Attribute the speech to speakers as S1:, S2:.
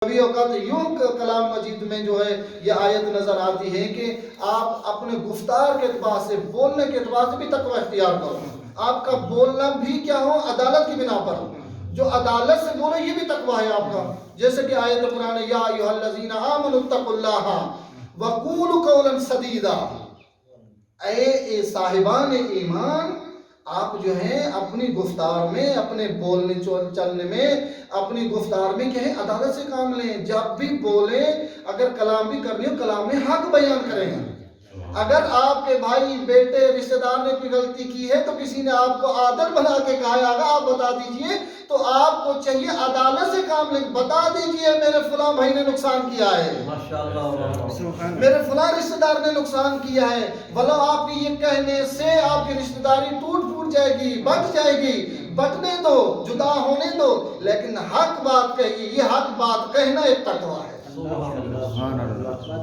S1: کبھی اوقات یوں کلام مجید میں جو ہے یہ آیت نظر آتی ہے کہ آپ اپنے گفتار کے اعتبار سے، بولنے کے اعتبار سے بھی تقوی اختیار کرو. آپ کا بولنا بھی کیا ہو؟ عدالت کی بنا پر ہو. جو عدالت سے بولو یہ بھی تقوی ہے آپ کا. جیسے کہ آیت قرآن ہے، یا ایھا الذین آمنوا اتقوا اللہ وقولوا قولا سدیدا. اے صاحبان ایمان، آپ جو ہیں اپنی گفتار میں، اپنے بولنے چلنے میں، اپنی گفتار میں کیا ہے؟ عدالت سے کام لیں. جب بھی بولیں، اگر کلام بھی کرنی ہو، کلام میں حق بیان کریں. اگر آپ کے بھائی، بیٹے، رشتہ دار نے کوئی غلطی کی ہے تو کسی نے آپ کو عادل بنا کے کہا ہے آگا آپ بتا دیجئے، تو آپ کو چاہیے عدالت سے کام لیں. بتا دیجئے میرے فلاں بھائی نے نقصان کیا ہے، میرے فلاں رشتہ دار نے نقصان کیا ہے. بھلا آپ کی یہ کہنے سے آپ کی رشتہ داری ٹوٹ جائے گی، بٹ جائے گی. بٹنے دو، جدا ہونے دو، لیکن حق بات کہیے. یہ حق بات کہنا ایک تقویٰ ہے.